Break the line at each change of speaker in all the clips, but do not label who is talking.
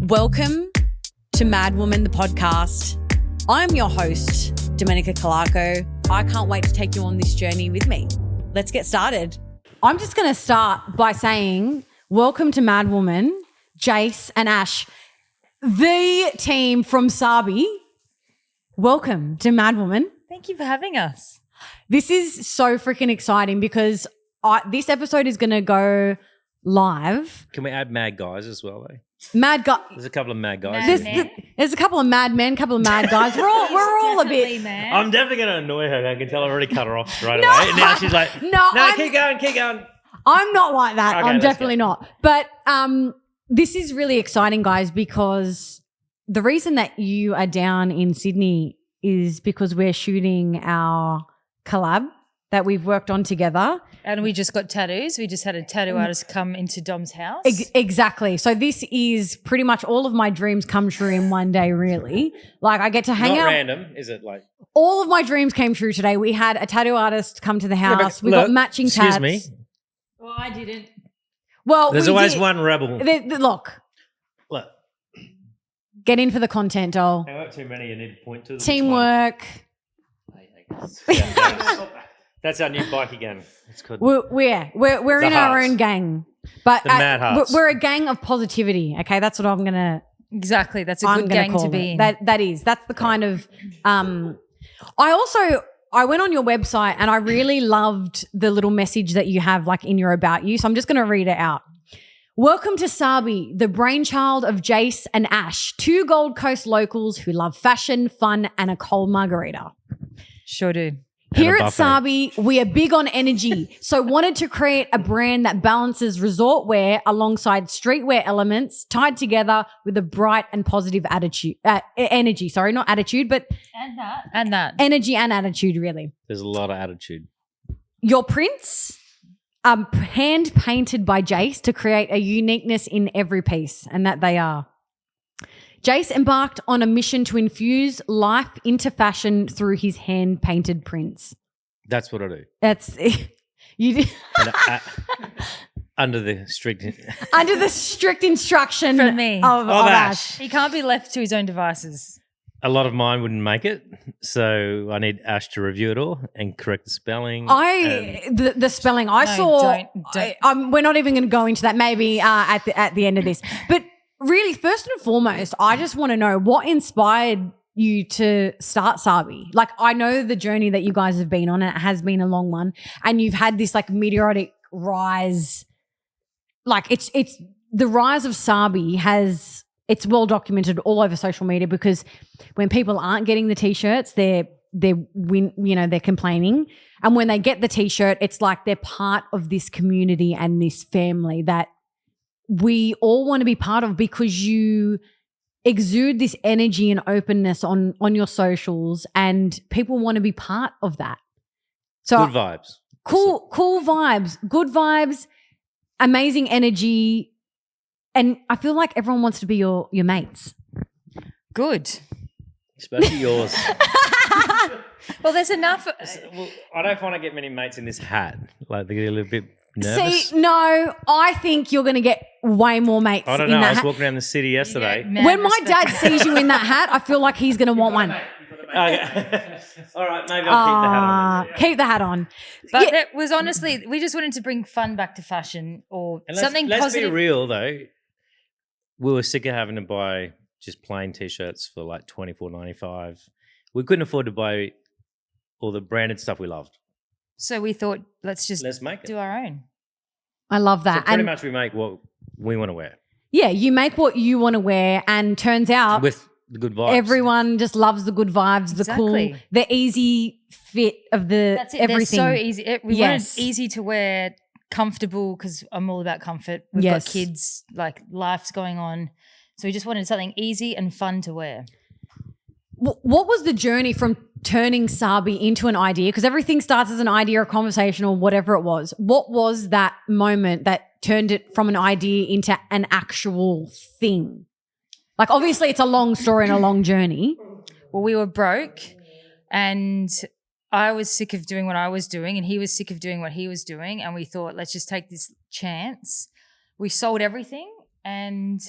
Welcome to Mad Woman, the podcast. I'm your host, Domenica Calarco. I can't wait to take you on this journey with me. Let's get started. I'm just going to start by saying welcome to Mad Woman, Jase and Ash, the team from Sabbi. Welcome to Mad Woman.
Thank you for having us.
This is so freaking exciting because this episode is going to go live.
Can we add mad guys as well, though?
Mad guy.
There's a couple of mad guys.
There's a couple of mad men, couple of mad guys. We're all a bit.
Mad.
I'm definitely going to annoy her. I can tell I've already cut her off straight away. And now she's like, no, keep going.
I'm not like that.
Okay,
I'm definitely not. But this is really exciting, guys, because the reason that you are down in Sydney is because we're shooting our collab that we've worked on together.
And we just got tattoos. We just had a tattoo artist come into Dom's house.
Exactly. So this is pretty much all of my dreams come true in one day, really. Like I get to hang out.
Not random, is it? Like
all of my dreams came true today. We had a tattoo artist come to the house. We got matching tats.
Excuse me.
Well, I didn't.
Well,
there's always one rebel.
Look. Get in for the content, doll.
I got too many. You need to point to.
Teamwork.
That's our new bike again. It's called.
We're in our own gang, but
the Mad Hearts.
We're a gang of positivity. Okay, that's what I'm gonna.
Exactly, that's a good gang to be in.
That's the kind of. I went on your website and I really loved the little message that you have like in your about you. So I'm just gonna read it out. Welcome to Sabbi, the brainchild of Jase and Ash, two Gold Coast locals who love fashion, fun, and a cold margarita.
Sure do.
Here at Sabbi, we are big on energy, so wanted to create a brand that balances resort wear alongside streetwear elements tied together with a bright and positive energy. Sorry, not attitude, but
and that
energy and attitude. Really,
there's a lot of attitude.
Your prints are hand painted by Jase to create a uniqueness in every piece, and that they are. Jase embarked on a mission to infuse life into fashion through his hand-painted prints.
That's what I do.
That's you do.
Under the strict
instruction
from me
of Ash.
He can't be left to his own devices.
A lot of mine wouldn't make it, so I need Ash to review it all and correct the spelling.
The spelling I saw. We're not even going to go into that. Maybe at the end of this, but. Really, first and foremost, I just want to know what inspired you to start Sabbi. Like, I know the journey that you guys have been on, and it has been a long one, and you've had this like meteoric rise. Like, it's the rise of Sabbi it's well documented all over social media because when people aren't getting the t-shirts, they're complaining, and when they get the t-shirt, it's like they're part of this community and this family that we all want to be part of because you exude this energy and openness on your socials and people want to be part of that. So
good vibes.
Cool vibes, good vibes, amazing energy. And I feel like everyone wants to be your mates.
Good.
Especially yours.
Well, there's enough.
Well, I don't find I get many mates in this hat. Like, they get a little bit nervous.
See, no, I think you're going to get way more mates.
I don't know. I was walking around the city yesterday.
When my dad sees you in that hat, I feel like he's going to want one.
Okay. All right, maybe I'll
keep the hat on.
But it was honestly, we just wanted to bring fun back to fashion or something positive.
Let's be real, though. We were sick of having to buy just plain T-shirts for like $24.95. We couldn't afford to buy all the branded stuff we loved.
So we thought, let's
make it.
Do our own.
I love that.
So pretty much we make what we want to wear.
Yeah, you make what you want to wear, and turns out
with the good vibes.
Everyone just loves the good vibes,
exactly.
The cool, the easy fit of the
That's it.
everything.
They're so easy. We wanted easy to wear, comfortable, because I'm all about comfort. We've got kids, like life's going on. So we just wanted something easy and fun to wear.
What was the journey from turning Sabbi into an idea? Because everything starts as an idea, a conversation, or whatever it was. What was that moment that turned it from an idea into an actual thing? Like, obviously, it's a long story and a long journey.
Well, we were broke and I was sick of doing what I was doing and he was sick of doing what he was doing, and we thought, let's just take this chance. We sold everything and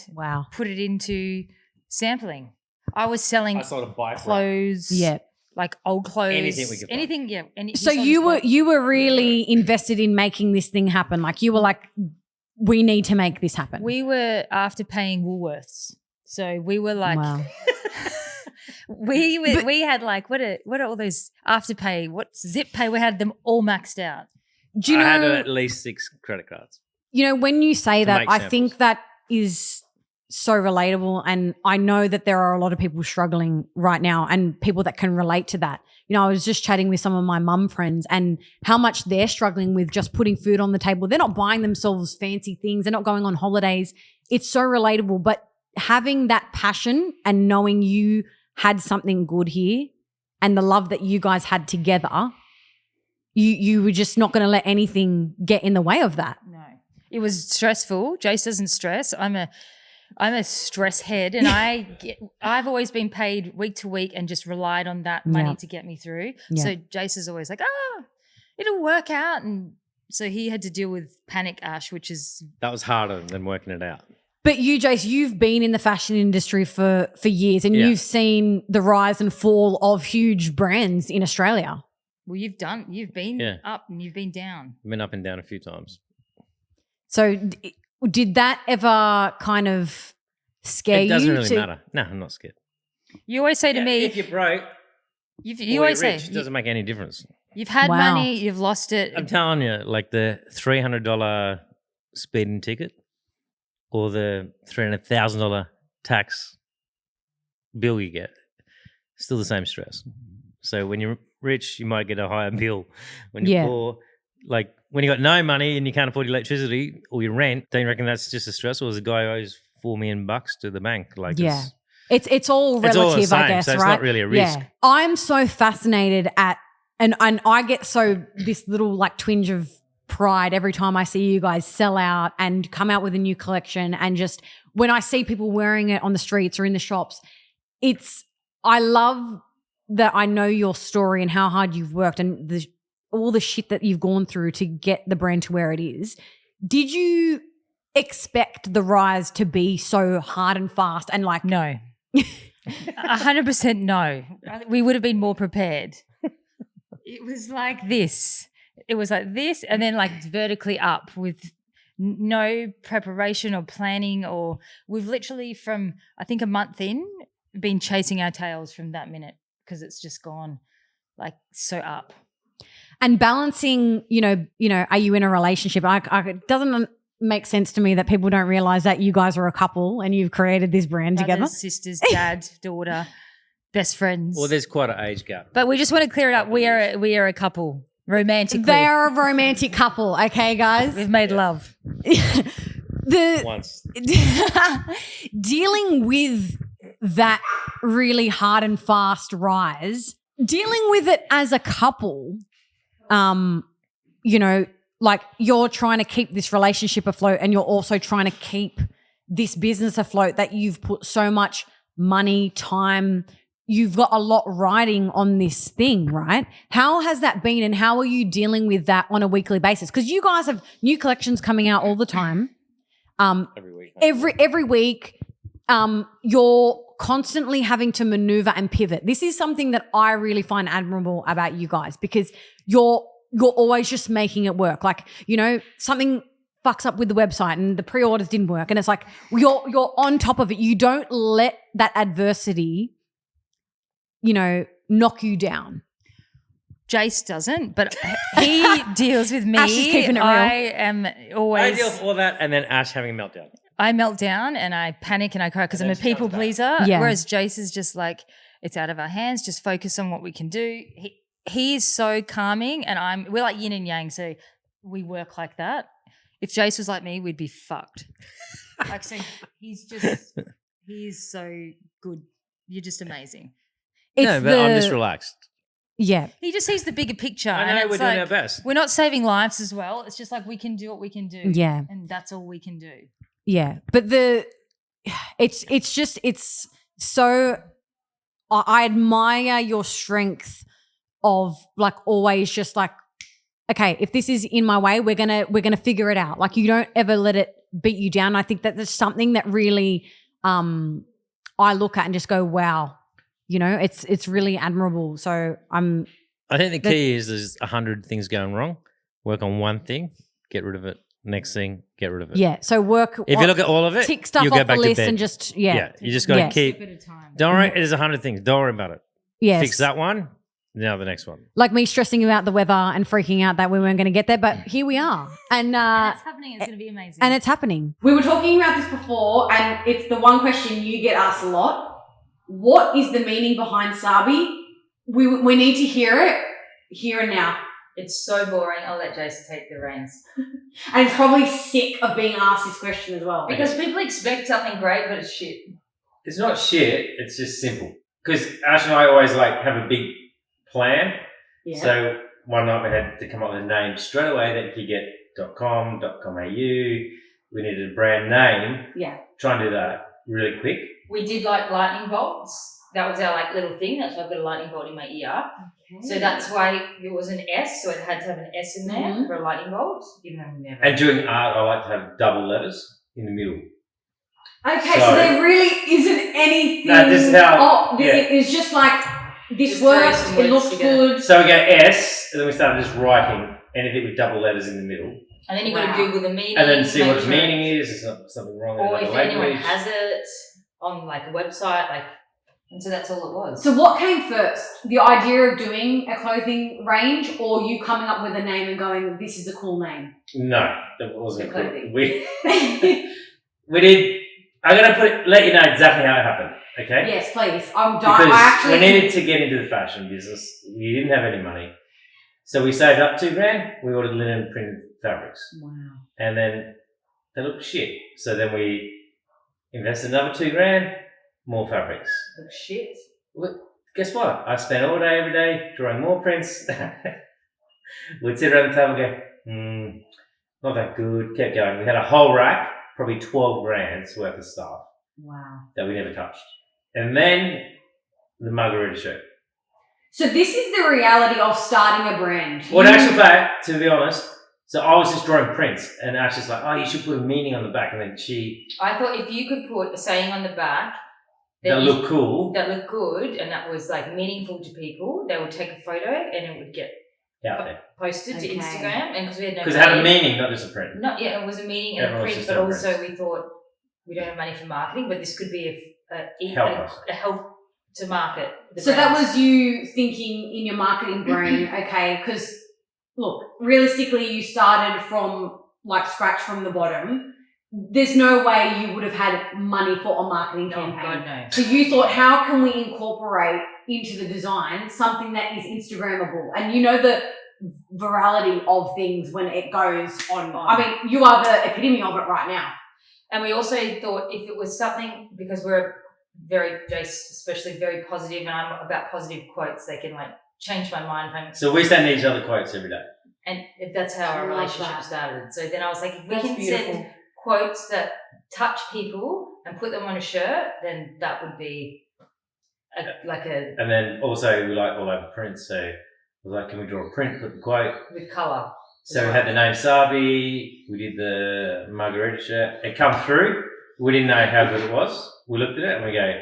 put it into sampling. I was selling clothes, like old clothes,
anything we could find.
Anything, yeah.
So you were really invested in making this thing happen. Like you were like, we need to make this happen.
We were after paying Woolworths, so we were like, we had like what are all those Afterpay? What's Zip Pay? We had them all maxed out.
Do you know? I had at least 6 credit cards.
You know, when you say that, I think that is so relatable, and I know that there are a lot of people struggling right now and people that can relate to that. You know, I was just chatting with some of my mum friends and how much they're struggling with just putting food on the table. They're not buying themselves fancy things. They're not going on holidays. It's so relatable. But having that passion and knowing you had something good here and the love that you guys had together, you were just not going to let anything get in the way of that.
No. It was stressful. Jase doesn't stress. I'm a stress head, and I've always been paid week to week and just relied on that money to get me through. Yeah. So Jase is always like, it'll work out. And so he had to deal with panic, Ash, that was
harder than working it out.
But you, Jase, you've been in the fashion industry for years, and you've seen the rise and fall of huge brands in Australia.
Well, you've been up and you've been down.
I've been up and down a few times.
So did that ever kind of scare you?
It doesn't really matter. No, I'm not scared.
You always say to me,
if you're broke,
you always say
it doesn't make any difference.
You've had money, you've lost it.
I'm telling you, like the $300 speeding ticket or the $300,000 tax bill you get, still the same stress. So when you're rich, you might get a higher bill. When you're poor, like when you got no money and you can't afford your electricity or your rent, don't you reckon that's just as stressful as a guy who owes $4 million to the bank? Like,
it's all relative,
it's all
I guess,
so
right?
It's not really a risk.
Yeah. I'm so fascinated at, and I get this little like twinge of pride every time I see you guys sell out and come out with a new collection, and just when I see people wearing it on the streets or in the shops, I love that I know your story and how hard you've worked and all the shit that you've gone through to get the brand to where it is. Did you expect the rise to be so hard and fast and like...
No. 100% no. We would have been more prepared. It was like this. It was like this and then like vertically up with no preparation or planning, or we've literally from I think a month in been chasing our tails from that minute because it's just gone like so up.
And balancing, you know, are you in a relationship? It doesn't make sense to me that people don't realize that you guys are a couple and you've created this brand
Brothers,
together.
Sisters, dad, daughter, best friends.
Well, there's quite an age gap.
But we just want to clear it up. We are a couple, romantically.
They are a romantic couple, okay, guys?
We've made love.
Once.
Dealing with that really hard and fast rise, dealing with it as a couple, you know, like you're trying to keep this relationship afloat and you're also trying to keep this business afloat that you've put so much money, time, you've got a lot riding on this thing, right? How has that been and how are you dealing with that on a weekly basis? Because you guys have new collections coming out all the time.
Every week.
Every week. You're constantly having to maneuver and pivot. This is something that I really find admirable about you guys because you're always just making it work. Like, you know, something fucks up with the website and the pre-orders didn't work and it's like you're on top of it. You don't let that adversity, you know, knock you down.
Jase doesn't, but he deals with me.
Ash is keeping it real.
I am always...
I deal with all that and then Ash having a meltdown.
I melt down and I panic and I cry because I'm a people pleaser. Yeah. Whereas Jase is just like, it's out of our hands. Just focus on what we can do. He is so calming and we're like yin and yang. So we work like that. If Jase was like me, we'd be fucked. Like, so he's so good. You're just amazing.
I'm just relaxed.
Yeah.
He just sees the bigger picture.
I know, we're doing our best.
We're not saving lives as well. It's just like we can do what we can do.
Yeah.
And that's all we can do.
Yeah. But it's so I admire your strength of like always just like, okay, if this is in my way, we're gonna figure it out. Like you don't ever let it beat you down. I think that there's something that really I look at and just go, wow, you know, it's really admirable. So
I think the key is there's 100 things going wrong. Work on one thing, get rid of it. Next thing, get rid of it.
Yeah. So
if you look at all of it,
tick stuff
you'll
off
go back
the list
to bed.
and just
You just got to keep. Don't worry, there's 100 things. Don't worry about it.
Yes.
Fix that one. Now the next one.
Like me stressing about the weather and freaking out that we weren't going to get there, but here we are. And
it's happening. It's going to be amazing.
And it's happening. We were talking about this before, and it's the one question you get asked a lot. What is the meaning behind Sabbi? We need to hear it here and now.
It's so boring. I'll let Jase take the reins.
And it's probably sick of being asked this question as well.
Because people expect something great, but it's shit.
It's not shit. It's just simple. Because Ash and I always have a big plan.
Yeah.
So one night we had to come up with a name straight away that you get .com.au. We needed a brand name.
Yeah.
Try and do that really quick.
We did lightning bolts. That was our little thing. That's why I've got a lightning bolt in my ear. Okay. So that's why it was an S. So it had to have an S in there for a lightning bolt. Even though we never.
And doing art, I like to have double letters in the middle.
Okay, so there really isn't anything.
No, this is how.
It's just like this works. It looks good.
So we go S, and then we started just writing anything with double letters in the middle.
And then you've got to Google the meaning.
And then see what its meaning is. There's something wrong
or
with
if anyone has it on a website, and so that's all it was.
So what came first? The idea of doing a clothing range, or you coming up with a name and going, this is a cool name?
No, that wasn't cool. We did. I'm going to let you know exactly how it happened, okay?
Yes, please.
Because we needed to get into the fashion business. We didn't have any money. So we saved up $2,000. We ordered linen printed fabrics.
Wow.
And then they looked shit. So then we invested another $2,000, more fabrics.
Look shit.
Well, guess what? I spent all day, every day, drawing more prints. We'd sit around the table and go, not that good. Kept going. We had a whole rack, probably 12 grand's worth of stuff.
Wow.
That we never touched. And then the margarita shirt.
So this is the reality of starting a brand.
Well, in actual fact, to be honest, so I was just drawing prints, and Ash is like, oh, you should put a meaning on the back, and then
I thought if you could put a saying on the back
that looked cool.
That looked good, and that was meaningful to people, they would take a photo, and it would get
out there.
Posted to Instagram, and because we had no.
Because it had a meaning, not just a print.
It was a meaning and a print, but also we thought we don't have money for marketing, but this could be a help to market.
So that was you thinking in your marketing brain, okay? Because look, realistically, you started from scratch from the bottom. There's no way you would have had money for a marketing campaign.
Oh, God, no.
So you thought, how can we incorporate into the design something that is Instagrammable? And you know the virality of things when it goes on. I mean, you are the epitome of it right now.
And we also thought if it was something, because we're Jase especially very positive, and I'm about positive quotes, they can change my mind.
So we send each other quotes every day.
And that's how our relationship started. So then I was like, if we can send quotes that touch people and put them on a shirt, then that would be
And then also we like all over prints, so I was like, can we draw a print, put the quote
with colour?
So we had the name Sabbi, we did the margarita shirt. It come through. We didn't know how good it was. We looked at it and we go,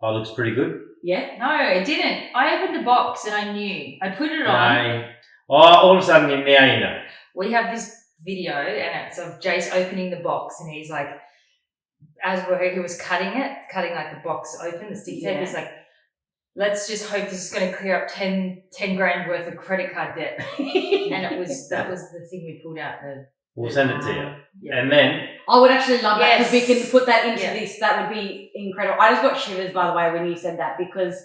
oh, it looks pretty good.
Yeah. No, it didn't. I opened the box and I knew. I put it on.
All of a sudden now you know.
We have this video and it's of Jase opening the box, and he's like, he was cutting the box open, the sticky tape. He's like, let's just hope this is going to clear up 10 grand worth of credit card debt. And that was the thing we pulled out.
We'll send it to you. Yeah. And then
I would actually love that, because we can put that into this. That would be incredible. I just got shivers, by the way, when you said that, because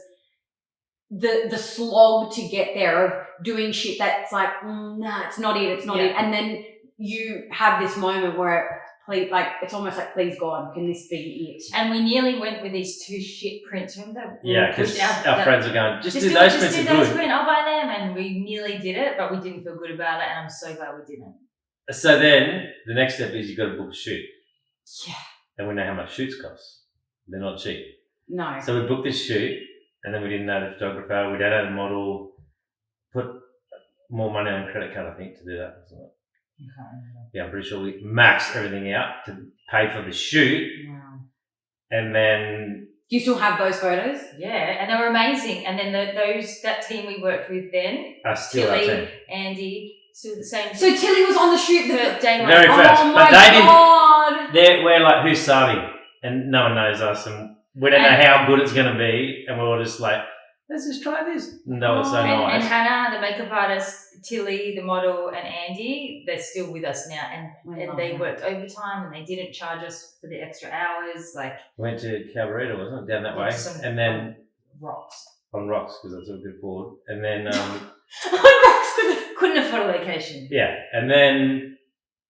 the slog to get there of doing shit that's nah, it's not it, and then you have this moment where it's almost like, please God, can this be it?
And we nearly went with these 2 shit prints. Remember?
Yeah, because our friends are going, just do those prints.
Just do those prints. I'll buy them. And we nearly did it, but we didn't feel good about it. And I'm so glad we didn't.
So then the next step is you've got to book a shoot.
Yeah.
And we know how much shoots cost. They're not cheap.
No.
So we booked this shoot, and then we didn't know the photographer. We don't know the model. Put more money on credit card, I think, to do that. Yeah, I'm pretty sure we maxed everything out to pay for the shoot.
Wow.
And then...
Do you still have those photos?
Yeah, and they were amazing. And then that team we worked with then, Tilly, Andy, still the same.
So Tilly was on the shoot
for day one.
Very first.
Oh my God.
We're like, who's Sabbi? And no one knows us. And we don't know how good it's going to be. And we're all just like, let's just try this. And that was so nice.
And Hannah, the makeup artist, Tilly, the model, and Andy, they're still with us now. And they worked overtime and they didn't charge us for the extra hours. Like,
went to Cabarita, wasn't it? Down that way. And then...
Rocks.
On Rocks, because that's all good forward. And then...
On Rocks, couldn't afford a location.
Yeah. And then...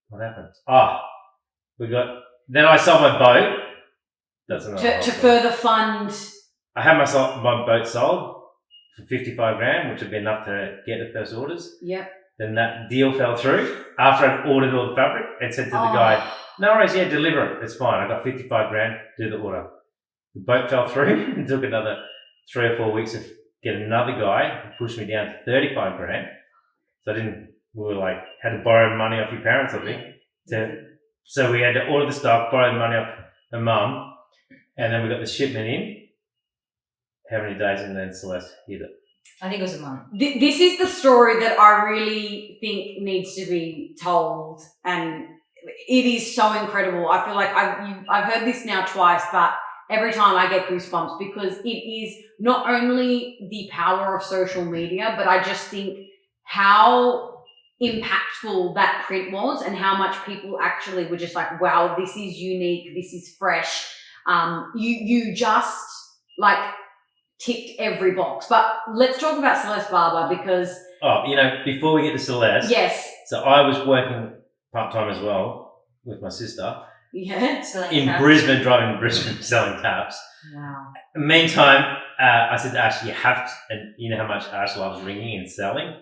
What happened? Then I sold my boat. That's another
to further fund...
I had my boat sold for 55 grand, which would be enough to get the first orders.
Yep.
Then that deal fell through after I'd ordered all the fabric and said to the guy, no worries, yeah, deliver it. It's fine. I got 55 grand, do the order. The boat fell through. It took another 3 or 4 weeks to get another guy who pushed me down to 35 grand. So had to borrow money off your parents, I think. So we had to order the stock, borrow the money off my mum, and then we got the shipment in. How many days, and then Celeste hit it?
I think it was a month.
This is the story that I really think needs to be told, and it is so incredible. I feel like I've heard this now twice, but every time I get goosebumps because it is not only the power of social media, but I just think how impactful that print was and how much people actually were just like, wow, this is unique, this is fresh. You just like ticked every box. But let's talk about Celeste Barber because...
before we get to Celeste...
Yes.
So I was working part-time as well with my sister.
Yeah.
Brisbane, driving to Brisbane, selling taps.
Wow.
Meantime, I said to Ash, you have to... And you know how much Ash loves ringing and selling?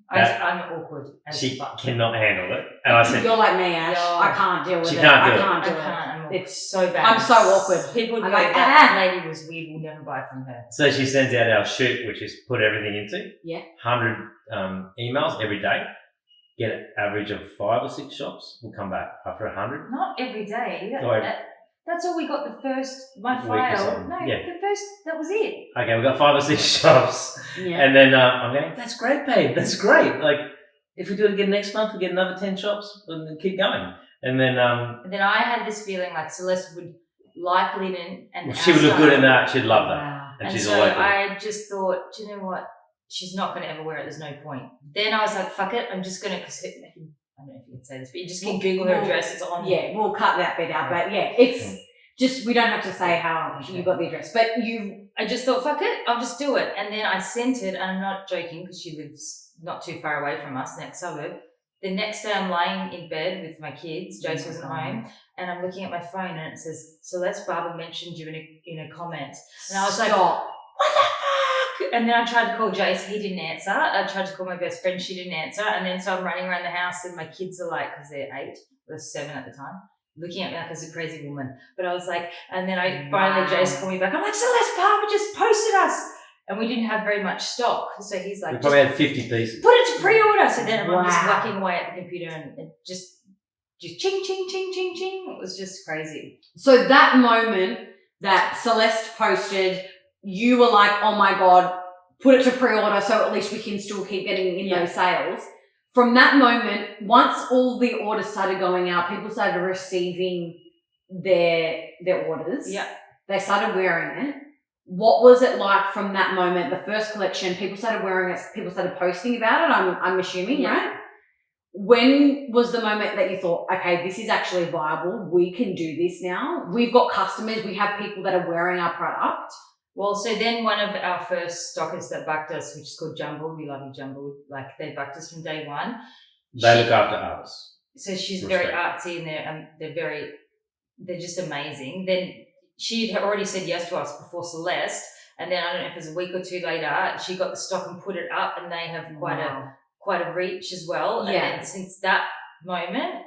I'm awkward.
She cannot handle it. And I said...
You're like me, Ash. I can't deal with it.
She can't do it.
I can't.
It's so bad.
I'm so awkward.
People go, that lady was weird, we'll never buy from her.
So she sends out our shoot, which is put everything into.
Yeah.
100 emails every day. Get an average of 5 or 6 shops. We'll come back after 100.
Not every day. That's all we got the first, my
Week or
file.
something.
No,
Yeah.
the first, that was it.
Okay, we got 5 or 6 shops.
Yeah.
And then I'm going, that's great, babe. That's great. Like, if we do it again next month, we get another 10 shops and then keep going. And then
I had this feeling like Celeste would like linen and
she would look good in that. She'd love that.
Wow.
And she's
so
a local.
I just thought, do you know what? She's not going to ever wear it. There's no point. Then I was like, fuck it. I'm just going to, because I don't know if you can say this, but you just can Google her address. It's on.
Yeah, we'll cut that bit out. But yeah, it's just, we don't have to say how you got the address. But
I just thought, fuck it. I'll just do it. And then I sent it, and I'm not joking because she lives not too far away from us, next suburb. The next day I'm laying in bed with my kids. Jase wasn't home. And I'm looking at my phone and it says, Celeste Barber mentioned you in a comment. And I was like, what the fuck? And then I tried to call Jase. He didn't answer. I tried to call my best friend. She didn't answer. And then so I'm running around the house and my kids are like, because they're 8, or 7 at the time, looking at me like I was a crazy woman. But I was like, and then finally Jase called me back. I'm like, Celeste Barber just posted us. And we didn't have very much stock. So he's like,
we probably had 50 pieces.
Put it to pre-order. So then I'm just whacking away at the computer and it just ching, ching, ching, ching, ching. It was just crazy.
So that moment that Celeste posted, you were like, oh my God, put it to pre-order so at least we can still keep getting in those sales. From that moment, once all the orders started going out, people started receiving their orders.
Yeah.
They started wearing it. What was it like from that moment, the first collection? People started wearing it, people started posting about it, I'm assuming, right? When was the moment that you thought, okay, this is actually viable, we can do this now, we've got customers, we have people that are wearing our product?
Well, so then one of our first stockists that backed us, which is called Jumbled, we love you Jumbled, like they backed us from day one.
They look after artists.
So she's very artsy and they're just amazing. Then she had already said yes to us before Celeste, and then I don't know if it was a week or 2 later, she got the stock and put it up, and they have quite a reach as well.
Yeah.
And then since that moment,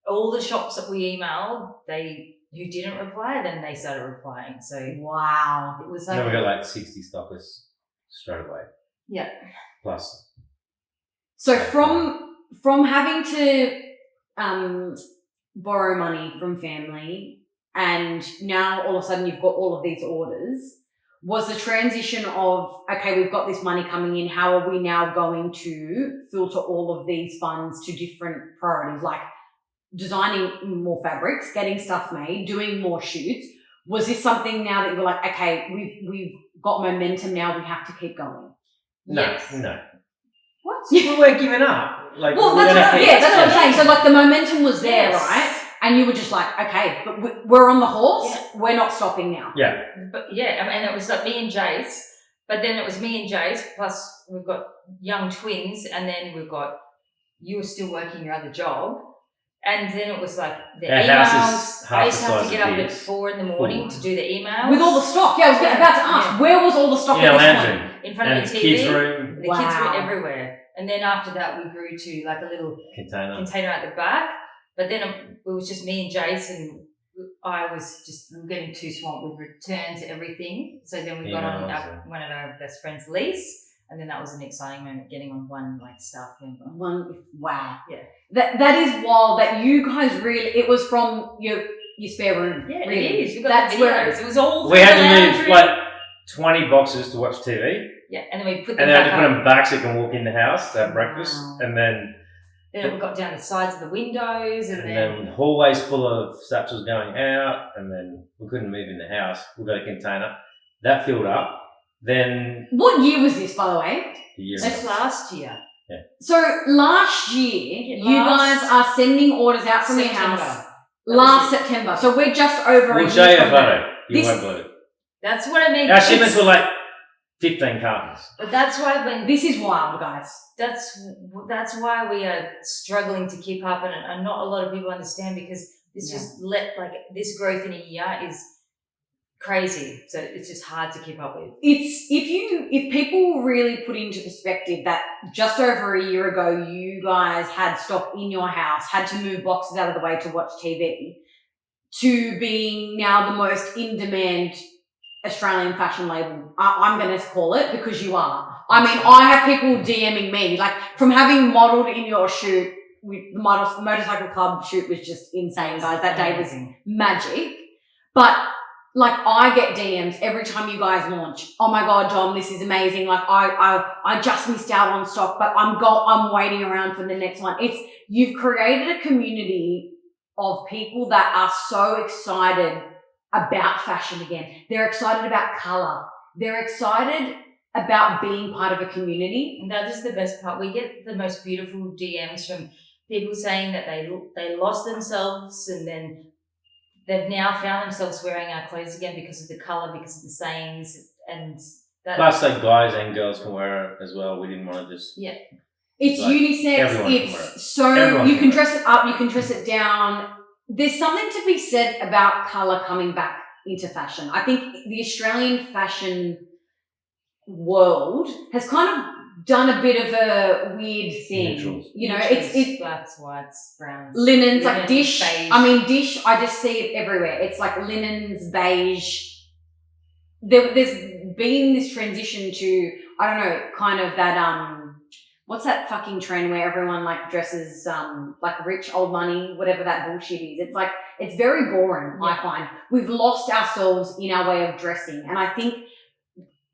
all the shops that we emailed, who didn't reply, then they started replying. So
wow,
it was
like. Then we got like 60 stockists straight away.
Yeah.
Plus.
So from having to borrow money from family, and now all of a sudden you've got all of these orders, was the transition of, okay, we've got this money coming in, how are we now going to filter all of these funds to different priorities, like designing more fabrics, getting stuff made, doing more shoots? Was this something now that you were like, okay, we've got momentum now, we have to keep going?
No,
Yes.
no.
What?
We weren't giving up. Like,
well, that's what I'm saying. So like the momentum was there, right? And you were just like, okay, but we're on the horse. Yeah. We're not stopping now.
Yeah.
But yeah, and it was like me and Jase. But then it was me and Jase. Plus we've got young twins, and then we've got you were still working your other job, and then it was like the emails. I used to have to get up at 4 a.m. to do the emails
with all the stock. Yeah, I was about to ask, where was all the stock?
Yeah, lounging
in front of the TV.
Kids' room.
The kids were everywhere. And then after that, we grew to like a little container at the back. But then it was just me and Jase, and I was just getting too swamped with returns, everything. So then we got on one of our best friends' lease, and then that was an exciting moment, getting on one like staff member.
Wow.
Yeah.
That is wild. That you guys really, it was from your spare room.
Yeah,
really.
It is. We got the videos. It was all.
We had to move like 20 boxes to watch TV.
Yeah, and then we put them
back
back
up. And then put them back so you can walk in the house to have breakfast, and then.
Then we got down the sides of the windows, and
then hallways full of satchels going out, and then we couldn't move in the house. We got a container that filled up. Then
what year was this, by the way?
That's last year.
Yeah.
So last year, you guys are sending orders out from your house last September. So we're just over a year.
We'll show you a photo. You won't believe it.
That's what I mean.
Our shipments were like 15 cartons.
But that's why when
this is wild, guys.
That's why we are struggling to keep up, and not a lot of people understand, because this this growth in a year is crazy. So it's just hard to keep up with.
If people really put into perspective that just over a year ago you guys had stock in your house, had to move boxes out of the way to watch TV, to being now the most in demand Australian fashion label, I'm going to call it, because you are. I mean, I have people DMing me, like, from having modelled in your shoot, the Motorcycle Club shoot was just insane, guys. That day was magic. But, like, I get DMs every time you guys launch. Oh my God, Dom, this is amazing. Like, I just missed out on stock, but I'm waiting around for the next one. You've created a community of people that are so excited about fashion again. They're excited about colour. They're excited about being part of a community.
And that is the best part. We get the most beautiful DMs from people saying that they lost themselves, and then they've now found themselves wearing our clothes again because of the colour, because of the sayings, and that.
Plus, like, guys and girls can wear it as well. We didn't want to just.
Yeah.
It's like, unisex. It's so you can dress it up, you can dress it down. There's something to be said about colour coming back into fashion. I think the Australian fashion world has kind of done a bit of a weird thing.
Neutrals.
You know,
Neutrals,
it's
blacks, whites, browns,
linens, like dish.
Beige.
I mean, dish. I just see it everywhere. It's like linens, beige. There's been this transition to, I don't know, kind of that what's that fucking trend where everyone like dresses like rich old money, whatever that bullshit is. It's like, it's very boring. I find we've lost ourselves in our way of dressing, and I think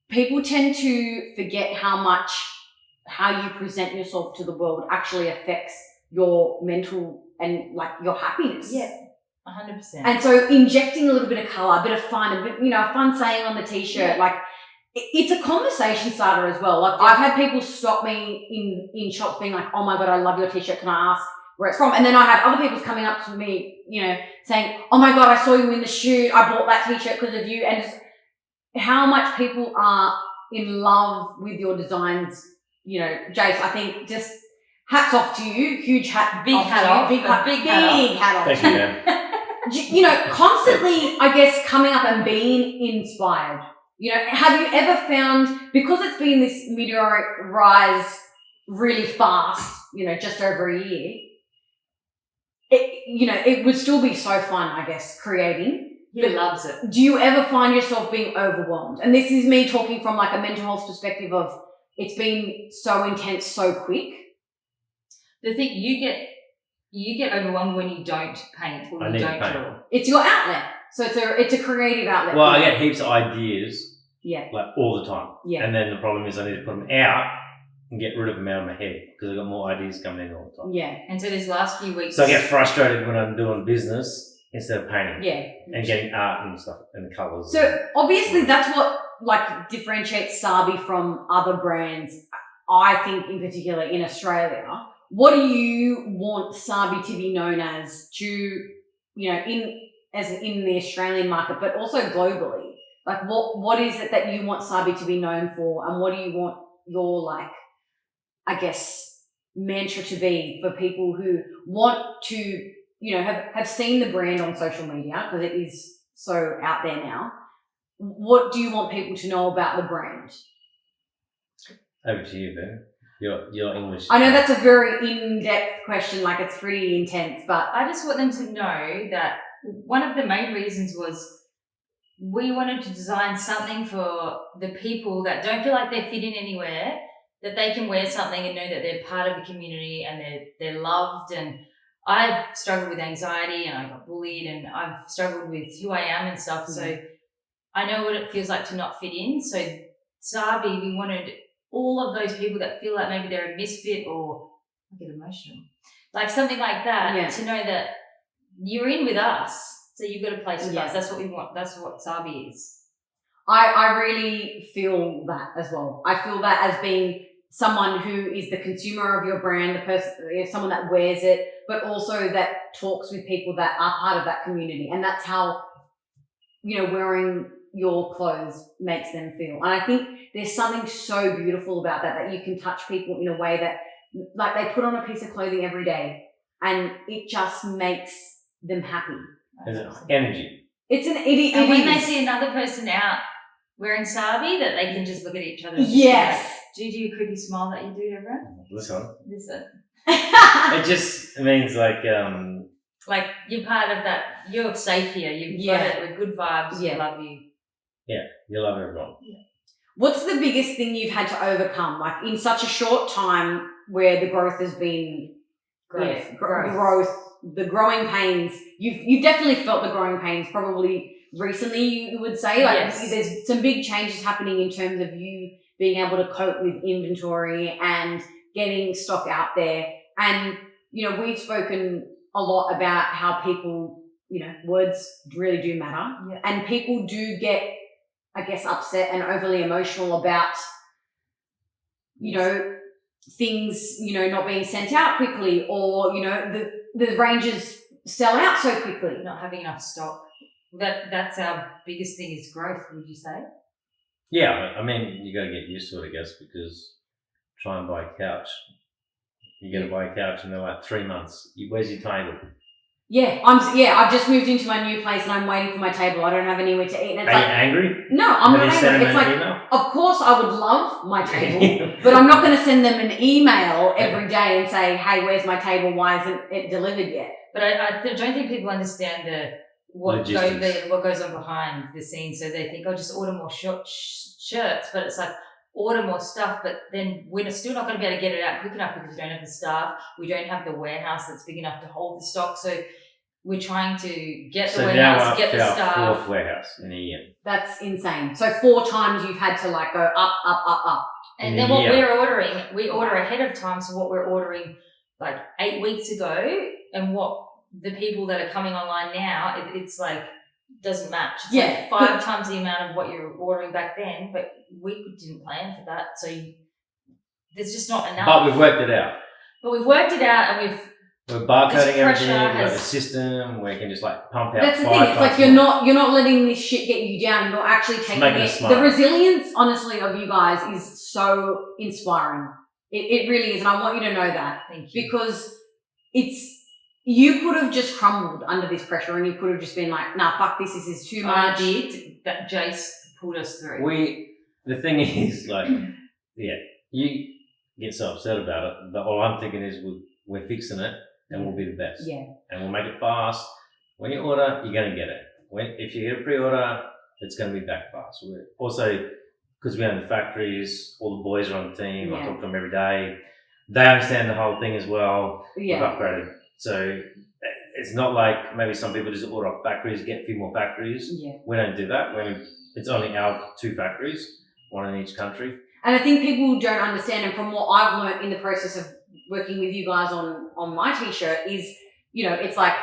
people tend to forget how you present yourself to the world actually affects your mental and like your happiness.
Yeah, 100%.
And so injecting a little bit of colour, a bit of fun, a bit, a fun saying on the t-shirt, like it's a conversation starter as well. Like I've had people stop me in shops being like, oh my God, I love your t-shirt. Can I ask where it's from? And then I have other people coming up to me, saying, oh my God, I saw you in the shoot. I bought that t-shirt because of you. And just how much people are in love with your designs, Jase, I think just hats off to you. Huge hat.
Big hat off. Big hat off.
Thank you, man.
Constantly, I guess, coming up and being inspired. Have you ever found, because it's been this meteoric rise really fast, just over a year, it would still be so fun, I guess, creating.
He loves it.
Do you ever find yourself being overwhelmed? And this is me talking from like a mental health perspective of it's been so intense, so quick.
the thing you get overwhelmed when you don't paint or you don't draw.
It's your outlet. So it's a creative outlet.
Well, I get heaps of ideas.
Yeah.
Like all the time.
Yeah.
And then the problem is I need to put them out and get rid of them out of my head because I've got more ideas coming in all the time.
Yeah.
And so these last few weeks.
So I get frustrated when I'm doing business instead of painting.
Yeah.
And getting art and stuff and the colours.
So obviously that's what like differentiates Sabbi from other brands, I think in particular in Australia. What do you want Sabbi to be known as in the Australian market, but also globally? Like what is it that you want Sabbi to be known for, and what do you want your mantra to be for people who want to, have seen the brand on social media because it is so out there now. What do you want people to know about the brand?
Over to you, Ben. Your English.
I know that's a very in-depth question, like it's pretty intense, but
I just want them to know that one of the main reasons was we wanted to design something for the people that don't feel like they fit in anywhere, that they can wear something and know that they're part of a community and they're loved. And I've struggled with anxiety and I got bullied and I've struggled with who I am and stuff. Mm-hmm. So I know what it feels like to not fit in. So Sabbi, we wanted all of those people that feel like maybe they're a misfit or I get emotional, like something like that, to know that you're in with us. So you've got a place with us. That's what we want. That's what Sabbi is.
I really feel that as well. I feel that as being someone who is the consumer of your brand, the person, someone that wears it, but also that talks with people that are part of that community. And that's how, wearing your clothes makes them feel. And I think there's something so beautiful about that you can touch people in a way that, like, they put on a piece of clothing every day and it just makes them happy.
It's energy.
And when they see another person out wearing Sabbi, that they can just look at each other. And
yes.
Do you do a creepy smile that you do to everyone?
Listen. It just means like
you're part of that. You're safe here. You've got it with good vibes. We love you.
Yeah, you love everyone.
Yeah. What's the biggest thing you've had to overcome, like in such a short time where the growth has been growth, the growing pains? You've definitely felt the growing pains probably recently, you would say. There's some big changes happening in terms of you being able to cope with inventory and getting stock out there. And, we've spoken a lot about how people, words really do matter. Yeah. And people do get, I guess, upset and overly emotional about, things, not being sent out quickly, or, the ranges sell out so quickly.
Not having enough stock. That's our biggest thing is growth, would you say?
Yeah, I mean, you got to get used to it, I guess, because try and buy a couch. You're going to buy a couch in like 3 months. Where's your table?
Yeah, I've just moved into my new place and I'm waiting for my table. I don't have anywhere to eat. And
Are you angry?
No, I'm not angry. It's like, of course I would love my table, but I'm not going to send them an email every day and say, hey, where's my table? Why isn't it delivered yet?
But I don't think people understand what goes on behind the scenes. So they think, just order more shirts, but it's like, order more stuff, but then we're still not going to be able to get it out quick enough because we don't have the staff. We don't have the warehouse that's big enough to hold the stock. So we're trying to get the warehouse, get the staff.
Fourth warehouse in a year.
That's insane. So 4 times you've had to go up.
And then what we're ordering, we order ahead of time. So what we're ordering 8 weeks ago, and what the people that are coming online now, it's doesn't match. It's 5 times the amount of what you're ordering back then, but we didn't plan for that. So there's just not enough.
But we've worked it out.
And
we're barcoding everything. We've got a system where you can just pump out.
That's the thing. It's like you're not letting this shit get you down. You're actually taking it. The resilience, honestly, of you guys is so inspiring. It really is, and I want you to know that.
Thank you.
Because you could have just crumbled under this pressure, and you could have just been like, "Nah, fuck this. This is too much."
I did. That Jase pulled us through.
The thing is, you get so upset about it, but all I'm thinking is we're fixing it, and we'll be the best.
Yeah.
And we'll make it fast. When you order, you're going to get it. If you get a pre-order, it's going to be back fast. We're also, because we own the factories, all the boys are on the team. I talk to them every day. they understand the whole thing as well.
Yeah.
We've upgraded. So it's not like maybe some people just order off factories, get a few more factories.
Yeah.
We don't do that. It's only our 2 factories, one in each country.
And I think people don't understand, and from what I've learned in the process of working with you guys on my t-shirt is, you know, it's like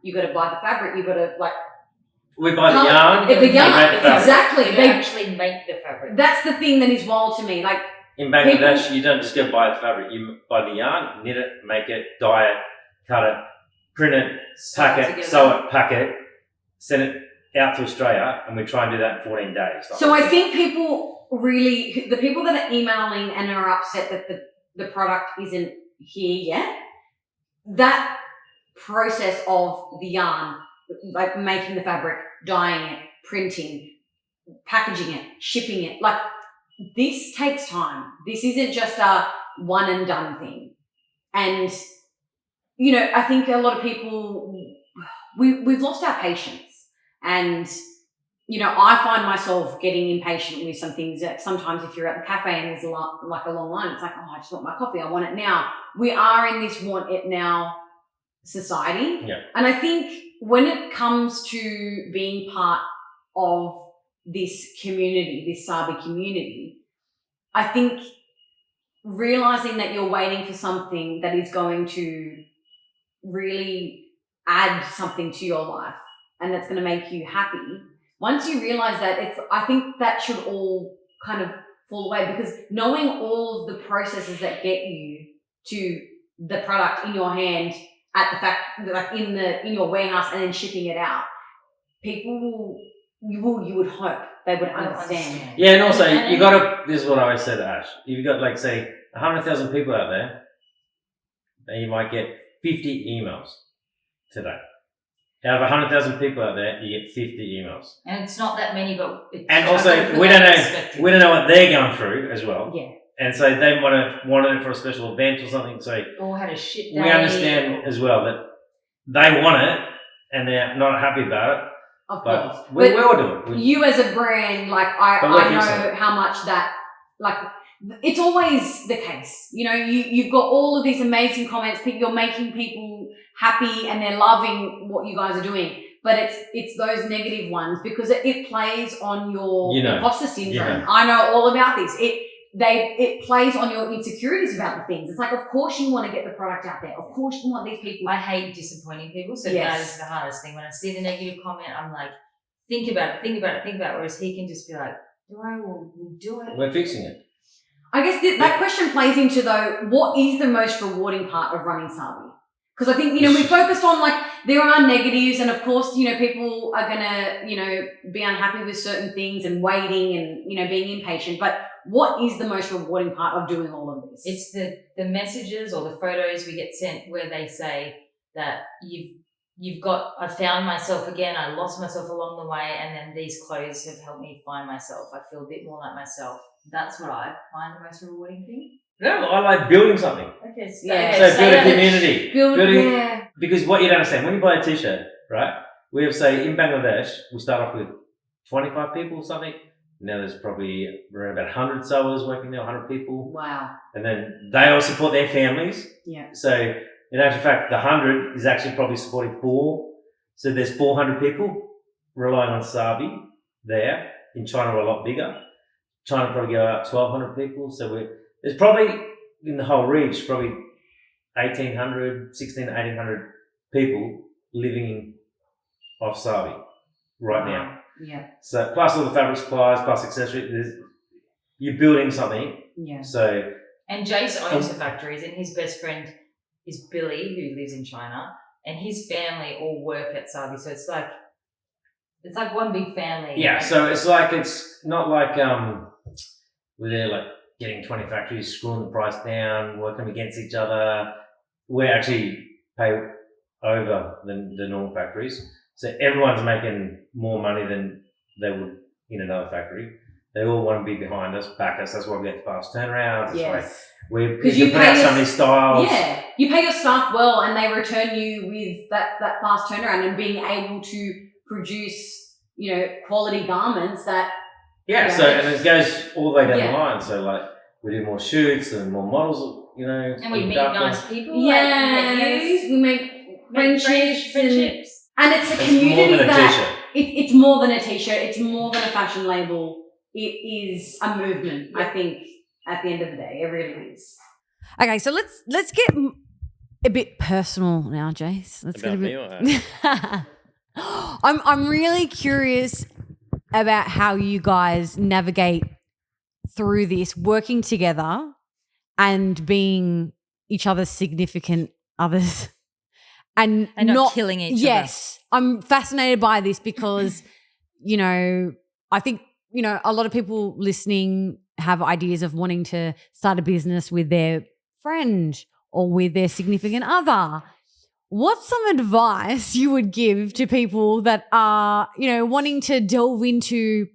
you got to buy the fabric, you got to like.
We buy the yarn.
The yarn, exactly.
They actually make the fabric.
That's the thing that is wild to me. Like
in Bangladesh, you don't just go buy the fabric. You buy the yarn, knit it, make it, dye it, cut it, print it, pack it, sew it, pack it, send it out to Australia, and we try and do that in 14 days.
So I think people really, the people that are emailing and are upset that the product isn't here yet, that process of the yarn, like making the fabric, dyeing it, printing, packaging it, shipping it, like this takes time. This isn't just a one and done thing. And, you know, I think a lot of people, we've lost our patience. And, you know, I find myself getting impatient with some things that sometimes if you're at the cafe and there's a long line, it's like, oh, I just want my coffee. I want it now. We are in this want it now society.
Yeah.
And I think when it comes to being part of this community, this Sabbi community, I think realizing that you're waiting for something that is going to really add something to your life and that's going to make you happy. Once you realize that, I think that should all kind of fall away, because knowing all of the processes that get you to the product in your hand at the fact, like in your warehouse, and then shipping it out, people you would hope they would understand.
Yeah, and also you got to. This is what I always said to Ash. You've got like say 100,000 people out there, then you might get 50 emails today. Out of 100,000 people out there, you get 50 emails.
And it's not that many, but
and also we don't know what they're going through as well.
Yeah.
And so they wanted it for a special event or something. So
or had a shit day.
We understand as well that they want it and they're not happy about it.
Of course.
But we all do it.
You as a brand, like I know how much that, like, it's always the case. You know, you've got all of these amazing comments. You're making people happy and they're loving what you guys are doing. But it's those negative ones, because it plays on your imposter syndrome. I know all about this. It plays on your insecurities about the things. It's like, of course you want to get the product out there. Of course you want these people.
I hate disappointing people. So that is the hardest thing. When I see the negative comment, I'm like, think about it. Whereas he can just be like, we'll do it.
We're fixing it.
I guess that question plays into, though, what is the most rewarding part of running Sabbi? Because I think, you know, we focused on, like, there are negatives, and of course, you know, people are going to, you know, be unhappy with certain things and waiting and, you know, being impatient. But what is the most rewarding part of doing all of this?
It's the messages or the photos we get sent where they say that I found myself again, I lost myself along the way, and then these clothes have helped me find myself. I feel a bit more like myself. That's what I find the most rewarding thing.
No, I like building something.
Okay,
so build a community. Because what you don't understand, when you buy a t-shirt, right? We have, say, in Bangladesh, we start off with 25 people or something. Now there's probably around about 100 sewers working there, 100 people.
Wow.
And then they all support their families.
Yeah.
So in actual fact, the 100 is actually probably supporting 4. So there's 400 people relying on Sabbi there. In China, we're a lot bigger. China probably go out 1,200 people. So there's probably, in the whole reach, probably 1,800, 1,800 people living off Sabbi right now.
Yeah.
So plus all the fabric supplies, plus accessories, you're building something.
Yeah.
So.
And Jase owns the factories, and his best friend is Billy, who lives in China, and his family all work at Sabbi. So it's like one big family.
Yeah. So it's not like we're there like getting 20 factories, screwing the price down, working against each other. We actually pay over the normal factories. So everyone's making more money than they would in another factory. They all want to be behind us, back us. That's why we get fast turnarounds.
Yes.
Because you put out so many styles.
Yeah. You pay your staff well, and they return you with that fast turnaround and being able to produce, you know, quality garments that.
Yeah. So, and it goes all the way down the line. So like we do more shoots and more models you know.
And we meet nice people.
Yes, we make friendships. And it's a community
more than a
that it's more than a t-shirt. It's more than a fashion label. It is a movement. I think at the end of the day, it really is. Okay, so let's get a bit personal now, Jase. Let's get a bit. I'm really curious about how you guys navigate through this, working together and being each other's significant others. And
not killing each other.
Yes. I'm fascinated by this because, you know, I think, you know, a lot of people listening have ideas of wanting to start a business with their friend or with their significant other. What's some advice you would give to people that are, you know, wanting to delve into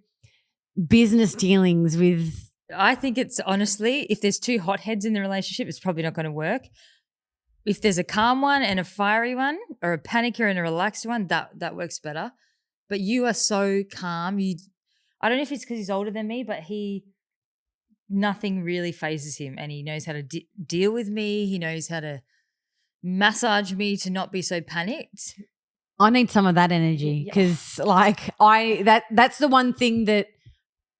business dealings with?
I think it's honestly, if there's two hotheads in the relationship, it's probably not going to work. If there's a calm one and a fiery one, or a panicker and a relaxed one, that works better. But you are so calm. I don't know if it's because he's older than me, but nothing really phases him, and he knows how to deal with me. He knows how to massage me to not be so panicked.
I need some of that energy because, that's the one thing that,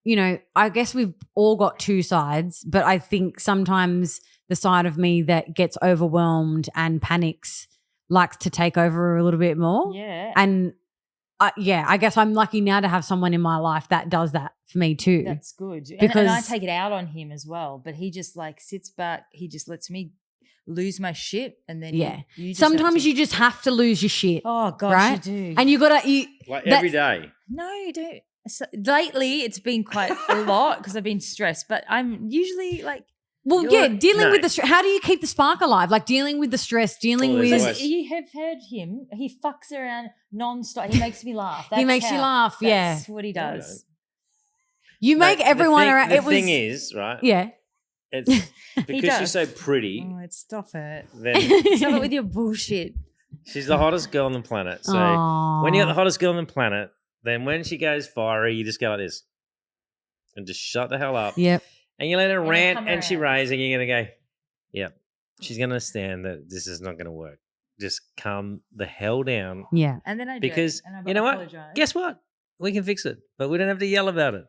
you know, I guess we've all got two sides, but I think sometimes the side of me that gets overwhelmed and panics likes to take over a little bit more.
Yeah.
And I guess I'm lucky now to have someone in my life that does that for me too.
That's good.
Because
and I take it out on him as well, but he just sits back. He just lets me lose my shit, and then you just
sometimes you just have to lose your shit.
Oh gosh,
right?
you do.
And you gotta
every day.
No, you don't. So, lately, it's been quite a lot because I've been stressed, but I'm usually
dealing with the stress. How do you keep the spark alive? Like dealing with the stress, dealing with.
You have heard him. He fucks around nonstop. He makes me laugh.
He makes you laugh.
That's what he does.
You make everyone around.
The thing is, right?
Yeah.
It's because she's so pretty.
Oh, stop it.
Then
stop it with your bullshit.
She's the hottest girl on the planet. So when you got the hottest girl on the planet, then when she goes fiery, you just go like this and just shut the hell up.
Yep.
And you let her rant and she raves, and you're going to go, yeah, she's going to understand that this is not going to work. Just calm the hell down.
Yeah.
And then
because you know what? Guess what? We can fix it, but we don't have to yell about it.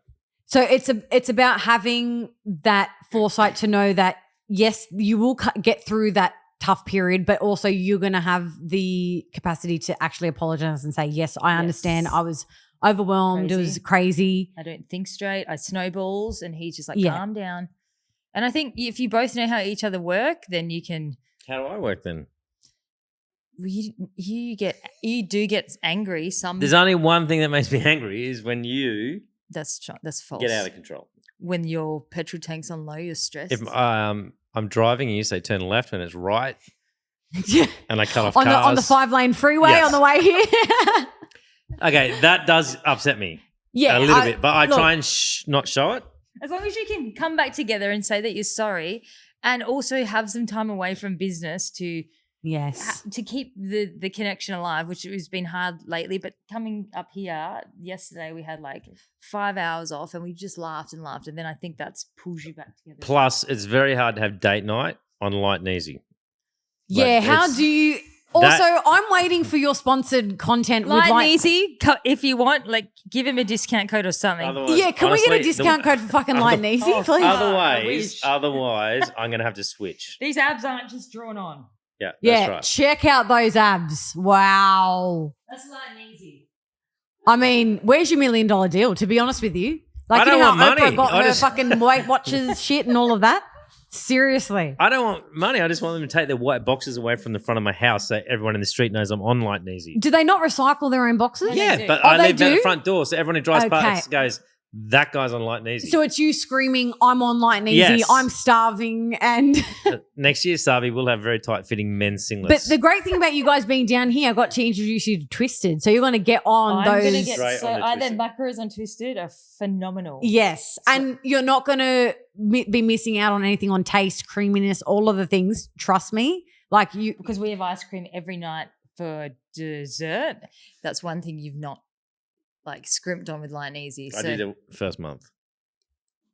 So it's about having that foresight to know that, yes, you will get through that tough period, but also you're going to have the capacity to actually apologize and say, yes, I understand. I was overwhelmed. It was crazy.
I don't think straight. I snowballs, and he's just calm down. And I think if you both know how each other work, then you can.
How do I work then?
You do get angry.
There's only one thing that makes me angry is when you.
That's false.
Get out of control.
When your petrol tank's on low, you're stressed.
If I'm driving and you say turn left when it's right, and I cut off
on
cars.
the 5-lane freeway on the way here.
Okay, that does upset me.
Yeah,
a little bit, but I try and not show it.
As long as you can come back together and say that you're sorry, and also have some time away from business to keep the connection alive, which has been hard lately. But coming up here yesterday, we had 5 hours off, and we just laughed and laughed, and then I think that's pulls you back together.
Plus, it's very hard to have date night on light and easy.
Yeah, how do you? Also, I'm waiting for your sponsored content with
Light and Easy. If you want, give him a discount code or something.
Can we get a discount code for fucking Light and Easy, please?
Otherwise, I'm going to have to switch.
These abs aren't just drawn on.
Yeah, that's right.
Check out those abs. Wow.
That's Light and Easy.
I mean, where's your $1 million deal, to be honest with you?
I don't want money.
Oprah got her fucking Weight Watchers shit and all of that. Seriously.
I don't want money. I just want them to take their white boxes away from the front of my house so everyone in the street knows I'm on Light and Easy.
Do they not recycle their own boxes?
Yeah, but I live at the front door, so everyone who drives past goes, that guy's on Light and Easy.
So it's you screaming, I'm on Light and Easy,
yes.
I'm starving, and
next year, Sabbi, we'll have very tight-fitting men's singlets.
But the great thing about you guys being down here, I got to introduce you to Twisted, so you're going to get on those.
Their macros on Twisted are phenomenal.
Yes, and you're not going to be missing out on anything on taste, creaminess, all of the things. Trust me,
because we have ice cream every night for dessert. That's one thing you've not scrimped on with Light and Easy.
I did it first month.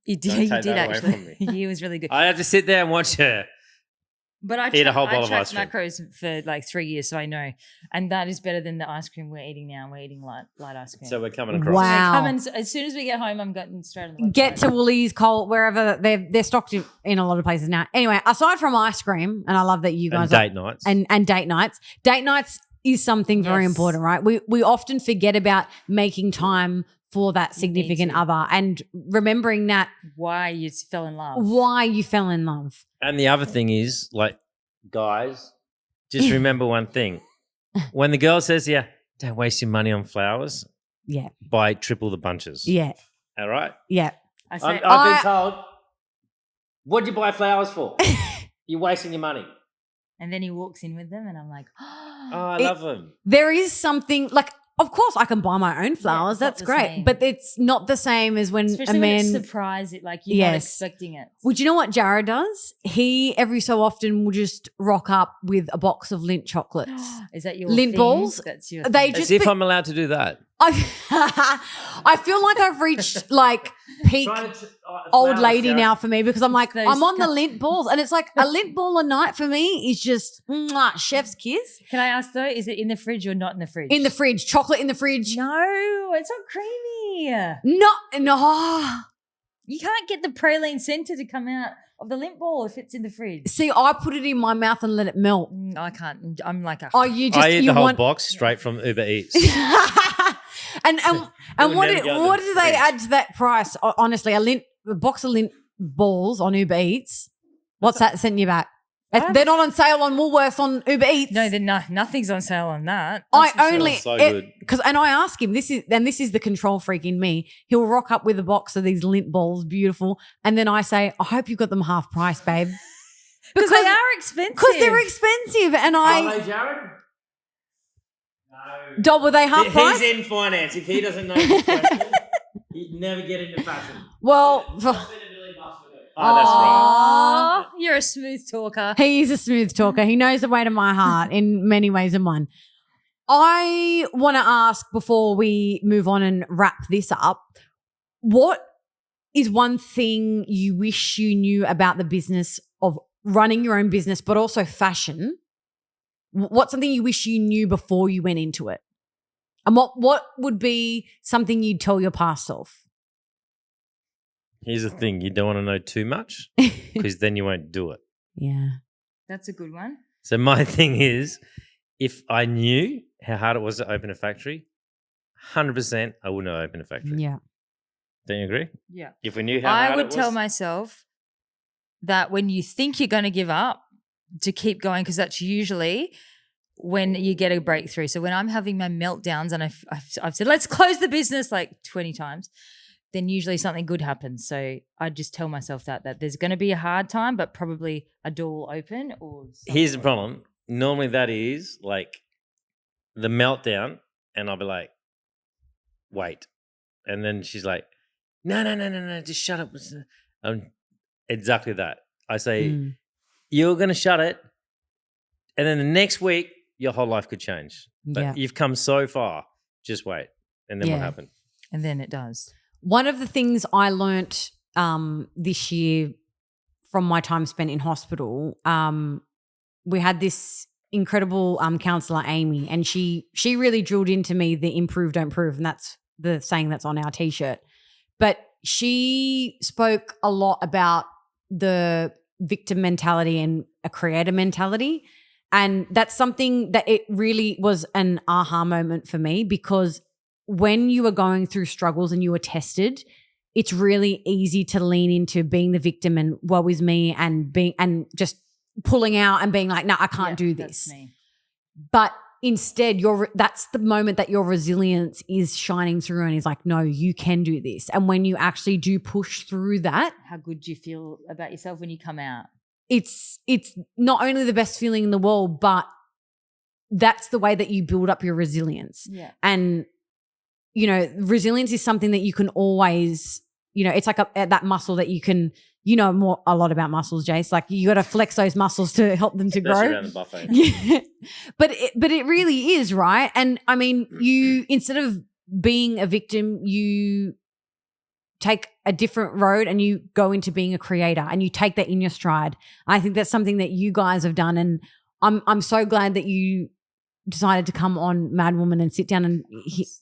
You did actually. He was really good.
I had to sit there and watch her
But I
eat a whole bowl of
tracked
ice cream.
macros for like 3 years, so I know. And that is better than the ice cream we're eating now. We're eating light ice cream.
So we're coming across.
Wow.
As soon as we get home, I'm getting straight on the website.
Get to Woolies, Coles, wherever they're stocked in a lot of places now. Anyway, aside from ice cream, and I love that you guys
date nights.
And date nights. Date nights is something very important, right? We often forget about making time for that significant other and remembering that
why you fell in love.
And the other thing is, like, guys, just remember one thing. When the girl says, yeah, don't waste your money on flowers.
Yeah.
Buy triple the bunches.
Yeah.
All right?
Yeah.
I've been told, what'd you buy flowers for? You're wasting your money.
And then he walks in with them and I'm like,
oh, I love them.
There is something like, of course, I can buy my own flowers. That's great.
Same.
But it's not the same as when
especially
a man.
When it's surprise, like you're not expecting it.
Well, do you know what Jared does? He every so often will just rock up with a box of Lindt chocolates.
Is that your
Lindt
thing?
balls?
That's your
they
thing.
just
As if I'm allowed to do that.
I feel like I've reached like peak old lady now for me because I'm like, I'm on the Lindt balls and it's like a Lindt ball a night for me is just chef's kiss.
Can I ask though, is it in the fridge or not in the fridge?
In the fridge. Chocolate in the fridge.
No, it's not creamy.
No.
You can't get the praline center to come out of the Lindt ball if it's in the fridge.
See, I put it in my mouth and let it melt.
I can't. I'm like a.
I eat
the whole box straight from Uber Eats.
and what do they add to that price? Honestly, a box of Lindt balls on Uber Eats. What's that sent you back? They're not on sale on Woolworths on Uber Eats.
No, nothing's on sale on that.
Because I ask him, this is the control freak in me. He'll rock up with a box of these Lindt balls, beautiful, and then I say, I hope you got them half price, babe.
Because they are expensive.
Because they're expensive, and
Are they, Jared? No.
Were they half price?
He's in finance. If he doesn't know this question, he'd never get into fashion.
Well.
Oh, that's right.
You're a smooth talker.
He is a smooth talker. He knows the way to my heart in many ways than one. I want to ask before we move on and wrap this up, what is one thing you wish you knew about the business of running your own business, but also fashion? What's something you wish you knew before you went into it? And what would be something you'd tell your past self?
Here's the thing. You don't want to know too much because then you won't do it.
Yeah.
That's a good one.
So my thing is, if I knew how hard it was to open a factory, 100% I wouldn't have opened a factory.
Yeah.
Don't you agree?
Yeah.
If we knew how hard it was.
I would tell myself that when you think you're going to give up, to keep going, because that's usually when you get a breakthrough. So when I'm having my meltdowns and I've said, let's close the business like 20 times, then usually something good happens. So I just tell myself that there's going to be a hard time, but probably a door will open. Or
here's the problem. Normally that is like the meltdown, and I'll be like, wait. And then she's like, no, just shut up. Exactly that. I say, you're going to shut it, and then the next week, your whole life could change. But you've come so far, just wait. And then what happened?
And then it does.
One of the things I learnt this year from my time spent in hospital, we had this incredible counsellor, Amy, and she really drilled into me the improve, don't prove, and that's the saying that's on our T-shirt. But she spoke a lot about the victim mentality and a creator mentality, and that's something that it really was an aha moment for me, because when you are going through struggles and you are tested, it's really easy to lean into being the victim and woe is me and just pulling out and being like, no, I can't do this.
That's me.
But instead, that's the moment that your resilience is shining through and is like, no, you can do this. And when you actually do push through that.
How good do you feel about yourself when you come out?
It's not only the best feeling in the world, but that's the way that you build up your resilience.
Yeah.
And resilience is something that you can always, it's like that muscle that you can, a lot about muscles, Jase. Like you got to flex those muscles to help them to grow.
Around the buffet.
Yeah. But it really is, right? And I mean, you, instead of being a victim, you take a different road and you go into being a creator and you take that in your stride. I think that's something that you guys have done, and I'm so glad that you decided to come on Mad Woman and sit down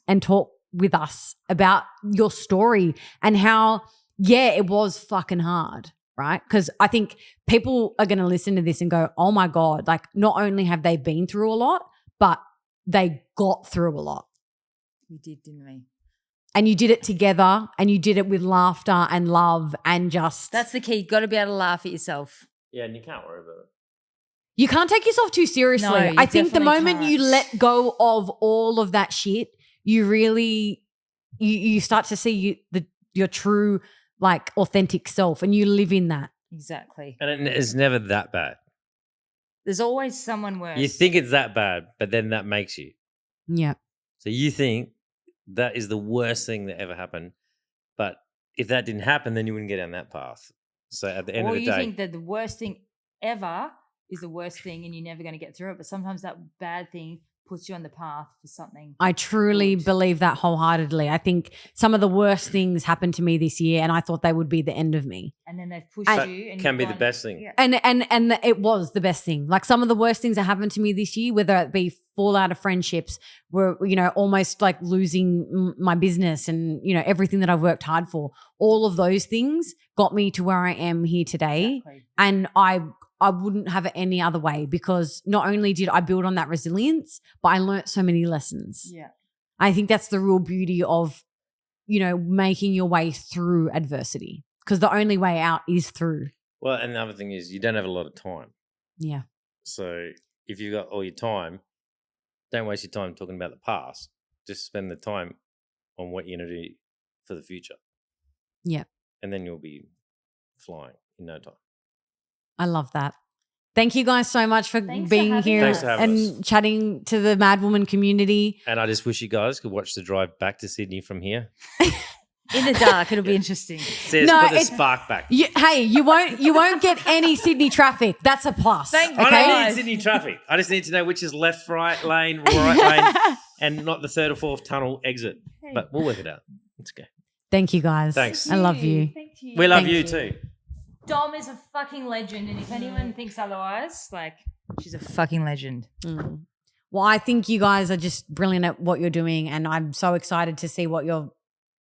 and talk with us about your story and how, it was fucking hard, right? Because I think people are going to listen to this and go, oh my God, like not only have they been through a lot, but they got through a lot.
We did, didn't we?
And you did it together and you did it with laughter and love and just.
That's the key. You've got to be able to laugh at yourself.
Yeah, and you can't worry about it.
You can't take yourself too seriously.
No,
I think the moment
can't.
you let go of all of that shit, you really, you start to see your true, like, authentic self, and you live in that.
Exactly.
And it's never that bad.
There's always someone worse.
You think it's that bad, but then that makes you.
Yeah.
So you think that is the worst thing that ever happened, but if that didn't happen, then you wouldn't get down that path. So at the end of the day.
Or you think that the worst thing ever is the worst thing and you're never going to get through it. But sometimes that bad thing puts you on the path for something.
I truly believe that wholeheartedly. I think some of the worst things happened to me this year and I thought they would be the end of me.
And then they've pushed you. And
can be the best thing.
Yeah.
And it was the best thing. Like some of the worst things that happened to me this year, whether it be fallout of friendships, were, almost like losing my business and, everything that I've worked hard for. All of those things got me to where I am here today.
Exactly.
And I wouldn't have it any other way, because not only did I build on that resilience, but I learnt so many lessons.
Yeah.
I think that's the real beauty of, making your way through adversity, because the only way out is through.
Well, and the other thing is you don't have a lot of time.
Yeah.
So if you've got all your time, don't waste your time talking about the past. Just spend the time on what you're going to do for the future.
Yeah.
And then you'll be flying in no time.
I love that. Thank you guys so much for being here and chatting to the Mad Woman community.
And I just wish you guys could watch the drive back to Sydney from here.
In the dark, it'll be interesting.
Put the spark back.
You won't get any Sydney traffic. That's a plus.
I don't need Sydney traffic. I just need to know which is left, right lane, and not the third or fourth tunnel exit. Hey. But we'll work it out. It's okay.
Thank you guys.
Thanks.
I love you.
Thank you.
We love you too.
Dom is a fucking legend, and if anyone thinks otherwise, she's a fucking legend.
Mm. Well, I think you guys are just brilliant at what you're doing, and I'm so excited to see what you're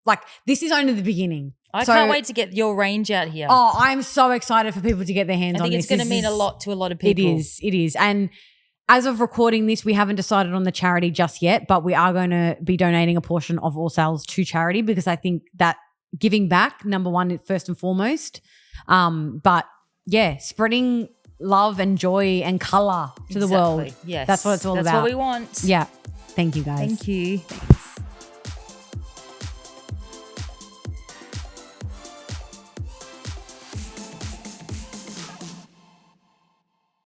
like. This is only the beginning.
I can't wait to get your range out here.
Oh, I'm so excited for people to get their hands on this.
I think it's going to mean a lot to a lot of people.
It is. And as of recording this, we haven't decided on the charity just yet, but we are going to be donating a portion of all sales to charity, because I think that giving back, number one, first and foremost. But yeah, spreading love and joy and color to the world.
Yes.
That's what it's all about.
That's what we want.
Yeah. Thank you guys.
Thank you.